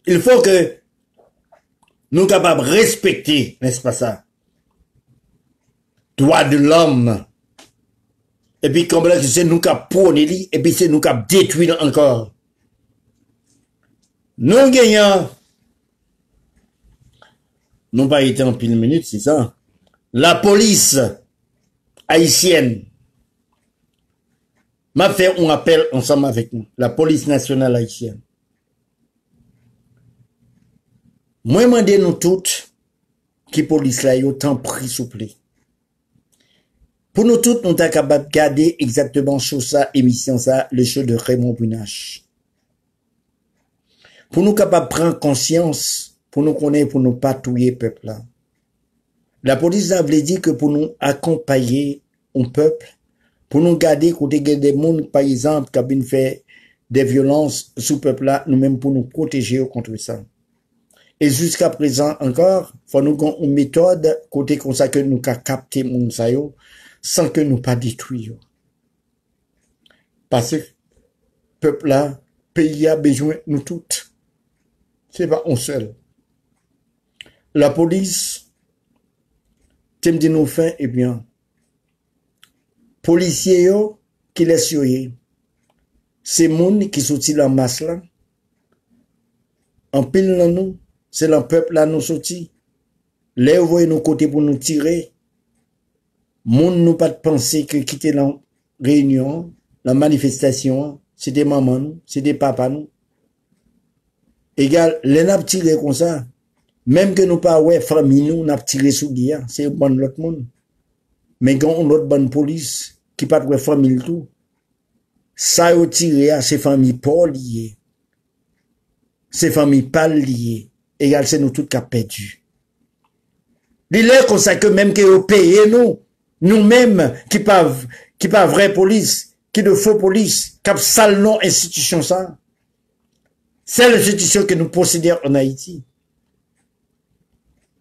Il faut que nous capables de respecter, n'est-ce pas ça? Droit de l'homme. Et puis comme là, c'est nous qui prôné, et puis c'est nous qui détruit encore. Nous gagnons, non pas été en pile minute, c'est ça. La police haïtienne m'a fait un appel ensemble avec nous, la police nationale haïtienne. Moi, je demande nous toutes qui police là, yo tant pris souple. Pour nous toutes, nous sommes capables de garder exactement sur ça, émission ça, le show de Raymond Bunache. Pour nous capables de prendre conscience, pour nous connaître, pour nous pas tuer le peuple là. La police a dit que pour nous accompagner un peuple, pour nous garder côté des gens, par exemple, qui ont fait des violences sous le peuple là, nous-mêmes pour nous protéger contre ça. Et jusqu'à présent encore, faut nous avons une méthode côté comme ça que nous capter moun sa yo, sans que nous pas détruire. Parce que peuple là, pays a besoin de nous toutes. C'est pas on seul. La police, t'aime dit nous fin, eh bien, policiers yo, qui laissent yoye, c'est moun qui sorti la masse là, en pile dans nous, c'est le peuple là nous sorti. Les voyez nos côtés pour nous tirer. Moun nous pas de penser que quitter la réunion, la manifestation, c'est des mamans, c'est des papas nous. Égal, les n'a tiré comme ça. Même que nous pas ouais famille nous n'a tiré sous guerre, c'est bon l'autre monde. Mais quand on autre bonne police qui pas ouais famille tout. Ça yo tiré à ces familles pas liées. Ces familles pas liées. Égal c'est nous toutes qui a perdu. Il est comme ça que même que vous payez nous-mêmes qui pas vraie police, qui de faux police, qui sale non institution ça. C'est l'institution que nous possédons en Haïti.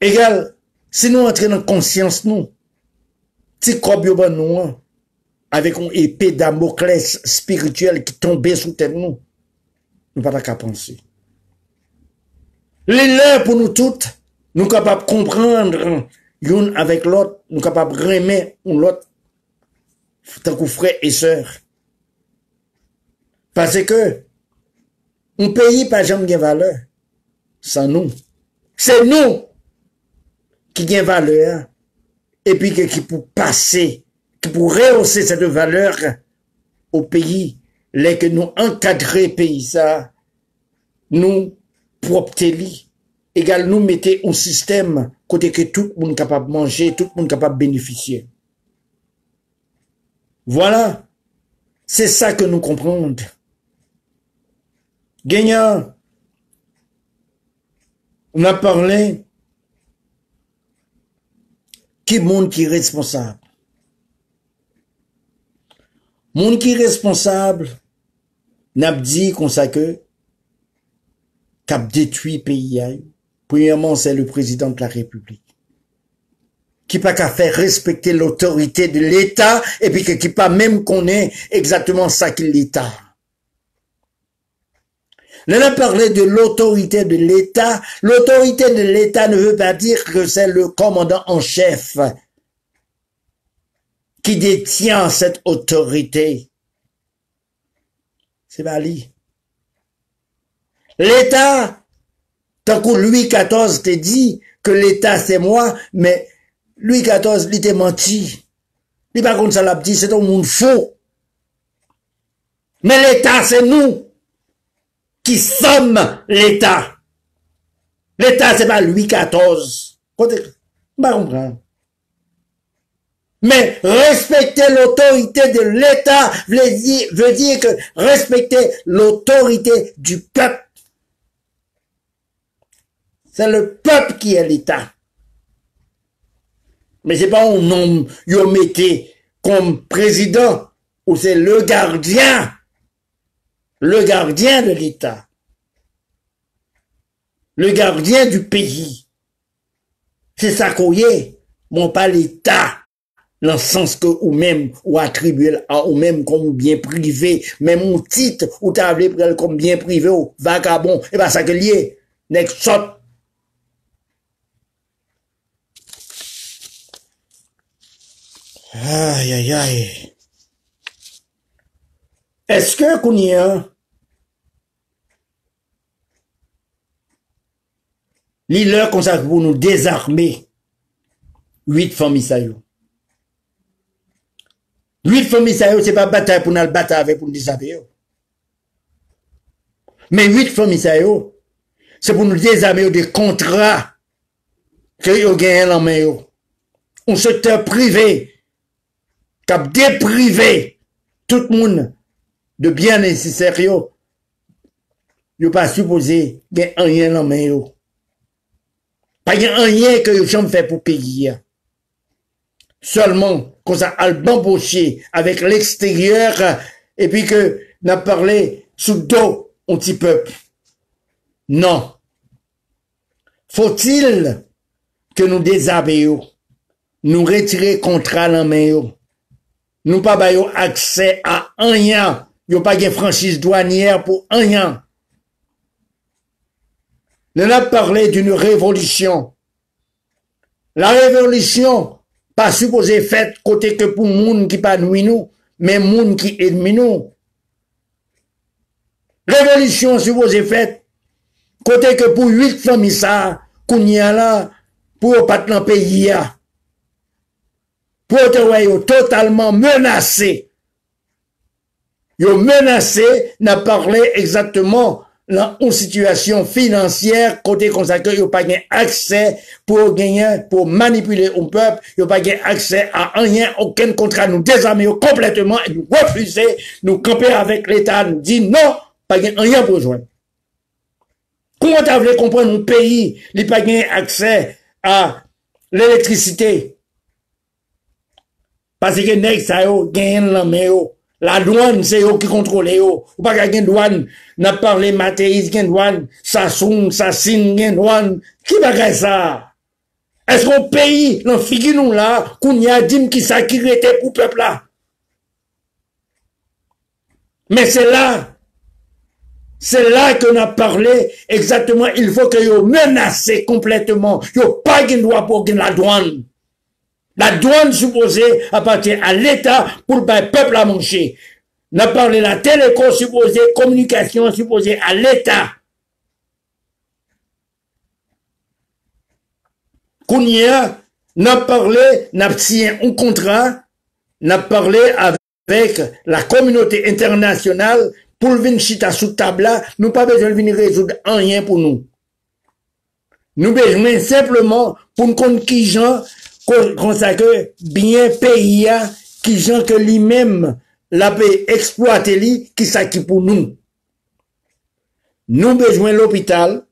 Égal, si nous entrons dans conscience nous, si comme nous, avec une épée Damoclès spirituelle qui tombait sous terre nous, nous pas qu'à penser. L'heure pour nous toutes, nous capables de comprendre l'une avec l'autre, nous capables de remettre l'autre, tant que frères et sœurs. Parce que, un pays pas jamais de valeur, sans nous. C'est nous qui gagnons valeur, et puis qui pour passer, qui pour rehausser cette valeur au pays, les que nous encadrer pays ça, nous propteli, égal nous mettez un système côté que tout le monde capable de manger, tout le monde capable de bénéficier. Voilà, c'est ça que nous comprenons. Gagnant, on a parlé qui monde qui est responsable. Monde qui est responsable, n'a dit qu'on sait que cap détruit pays. Premièrement, c'est le président de la République. Qui pas qu'à faire respecter l'autorité de l'État et puis qui pas même connaît exactement ça qu'est l'État. On a parlé de l'autorité de l'État. L'autorité de l'État ne veut pas dire que c'est le commandant en chef qui détient cette autorité. C'est pas lui. L'État, tant que Louis XIV te dit que l'État c'est moi, mais Louis XIV, il t'a menti. Il pas contre ça l'a dit, c'est un monde faux. Mais l'État c'est nous qui sommes l'État. L'État c'est pas Louis XIV. Pas comprendre. Mais respecter l'autorité de l'État veut dire que respecter l'autorité du peuple. C'est le peuple qui est l'État. Mais c'est pas un nom yo mettez comme président ou c'est le gardien de l'État. Le gardien du pays. C'est ça qu'on y est. Bon, pas l'État. Dans le sens que ou même ou attribuer à ou même comme bien privé, même un titre ou t'avais pris comme bien privé ou vagabond, et ben ça que lié. Next shot. Aïe, aïe, aïe. Est-ce que qu'on y a l'heure comme ça pour nous désarmer 8 familles ça yo. 8 familles ça yo, c'est pas bataille pour nous le battre avec pour nous désarmer yo. Mais 8 familles ça yo, c'est pour nous désarmer des contrats que yo gagne en main yo. Un secteur privé qui a déprivé tout le monde de bien nécessaire yo. Yo pas supposé gagner rien en main yo. Pas rien que yo jamais fait pour payer. Seulement qu'on ça a bamboché avec l'extérieur et puis que n'a parlé sous dos un petit peuple. Non. Faut-il que nous déshabillons, nous retirer contrat en main yo. Nous pas bayo accès à rien. Yo pas de franchise douanière pour rien. On a parlé d'une révolution. La révolution, pas supposée faite côté que pour moun qui pas nuit nous, mais moun qui ennemi nous. Révolution supposée faite côté que pour 8 familles ça, qu'on y a là, pour pas dans pays là. Pour te totalement menacé. Yo menacé n'a parlé exactement dans une situation financière, côté comme ça que yo pas gain accès pour gagner, pour manipuler un peuple, yo pas gain accès à rien, aucun contrat, nous désarmer complètement et nous refuser, nous camper avec l'État, nous dire non, pas gain rien besoin. Comment tu voulu comprendre un pays, il pas gain accès à l'électricité? Parce que nèg ça yo gagne la main yo. La douane, c'est eux qui contrôlent eux. Ou pas qu'il y a une douane, n'a parlé Mathéis, qu'il y a une douane, Sassoon, Sassine, qu'il y a une douane. Qui va ça? Est-ce qu'on paye, l'en figure nous là, qu'on y a dit qui ça qui était pour peuple là? Mais c'est là qu'on a parlé exactement, il faut que vous menacez complètement. Vous pas de droit pour la douane. La douane supposée appartient à l'État pour le peuple à manger. On a parlé de la télécom supposée, communication supposée à l'État. Kounia, on a parlé, on a signé un contrat, on a parlé avec la communauté internationale pour venir chita sous table là, nous pas besoin de venir résoudre rien pour nous. Nous besoin simplement pour nous connaître qui gens consacre bien pays qui gens que lui-même la peut exploiter lui qui ça qui pour nous. Nous besoin l'hôpital,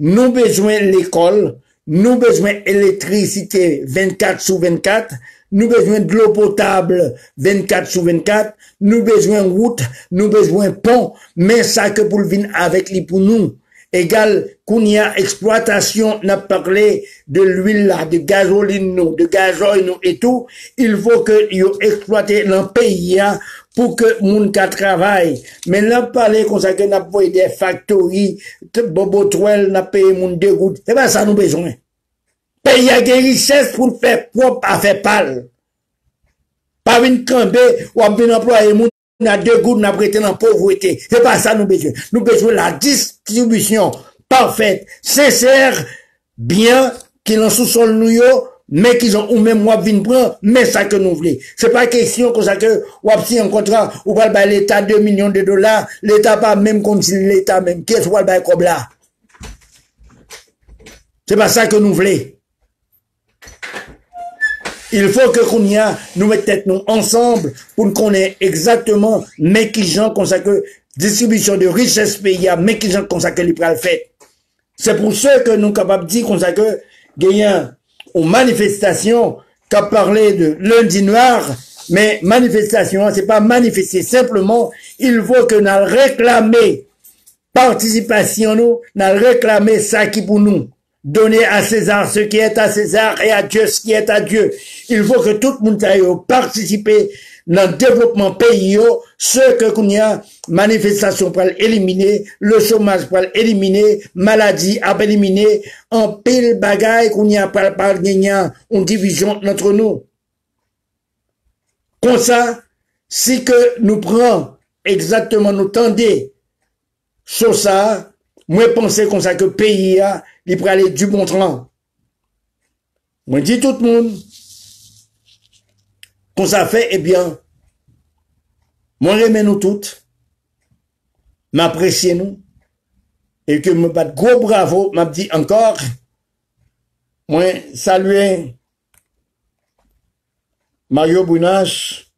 nous besoin l'école, nous besoin électricité 24/24, nous besoin de l'eau potable 24/24, nous besoin route, nous besoin pont, mais ça que pour venir avec lui pour nous. Égal, qu'on y a exploitation, n'a parlé de l'huile là, de gasoline nous, de gazoil nous et tout, il faut que yo exploiter dans le pays pour que moun ka travaille. Mais n'a parlé comme ça que n'a pas des factories, bobo trouel n'a payé moun dégoût. C'est pas ça nous besoin. Pays a des richesses pour faire propre à faire pâle. Pas une cambe ou bien employer moun n'a deux gouttes, n'a prêté dans la pauvreté. C'est pas ça nous besoin. Nous besoin la distribution parfaite, sincère, bien, qui en sous-sol nous yo, mais qu'ils ont ou même moi vinn prendre, mais ça que nous voulons. C'est pas question que ça que, ou si un contrat, ou pas le l'État 2 millions de dollars, l'État pas même comme si l'État même, qu'est-ce qu'on va le comme là? C'est pas ça que nous voulons. Il faut que nous mettons ensemble pour nous connaître exactement, mais qui gens consacrent distribution de richesse pays, mais qui gens consacrent les pral fait. C'est pour ça que nous sommes capables de dire consacrent gagnant aux manifestations qu'a parlé de lundi noir, mais manifestation, c'est pas manifester simplement, il faut que nous réclamer participation, nous réclamer ça qui pour nous. Donner à César ce qui est à César et à Dieu ce qui est à Dieu. Il faut que tout le monde aille participer dans le développement pays, ce que qu'on y a, manifestation pour éliminer, le chômage pour éliminer, maladie à éliminer, en pile bagaille qu'on y a par gagnant une division entre nous. Comme ça, si que nous prenons exactement, nous tendez, sur ça, moi penser comme ça que le pays a, il pourrait aller du bon train. Moi dis tout le monde, qu'on ça fait, eh bien, moi remets nous toutes, m'appréciez nous, et que me bat gros bravo, m'a dit encore, moi saluer Mario Bounache,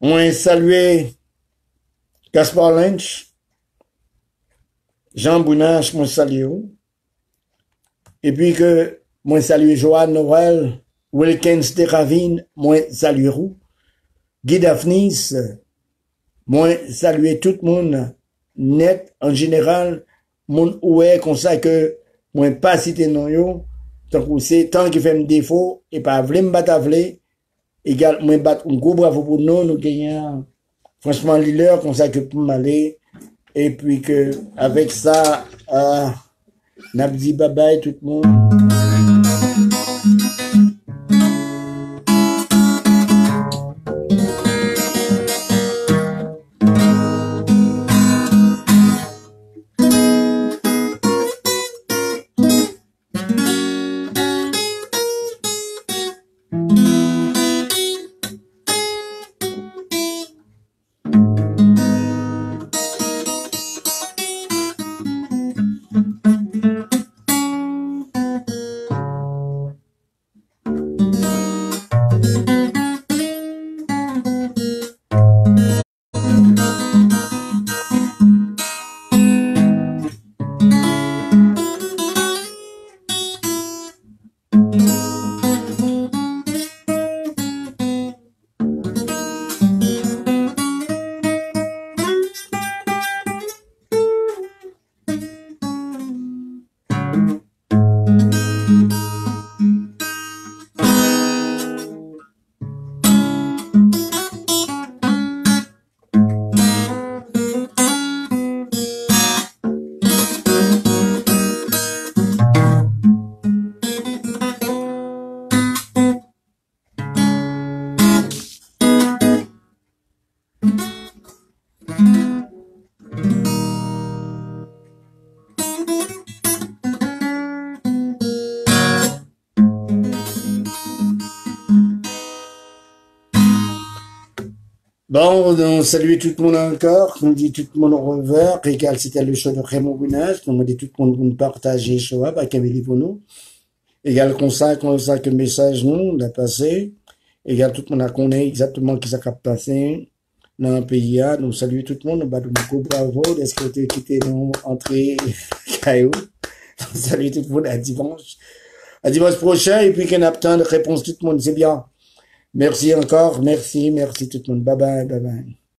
moi saluer Gaspard Lynch, Jean Bounache, moi salue. Et puis que moi salue Joanne Noël, Wilkins de Ravine, moi salue. Guy Daphnis, moi salue tout le monde, net en général, mon oué comme ça que moi pas cité non yo, tant que c'est tant qu'il fait me défaut, et pas vle me battre égal, moi battre un gros bravo pour nous gagnons, franchement l'heure comme ça que pour m'aller. Et puis que, avec ça, n'a dit bye bye tout le monde. Bon, on salue tout le monde encore, on dit tout le monde au revoir, égal, c'était le show de Raymond Gunas, on dit tout le monde pour partager le show, bah, Camille pour nous. Égal, comme ça, que message nous, on a passé. Égal, tout le monde a connaît exactement qui ça a passé dans le pays, nous salue tout le monde, on va nous beaucoup bravo, est-ce que tu quitté nous, entrée, caillou. On salue tout le monde à dimanche. À dimanche prochain, et puis qu'on a plein de réponses, tout le monde, c'est bien. Merci encore, merci tout le monde. Bye bye, bye bye.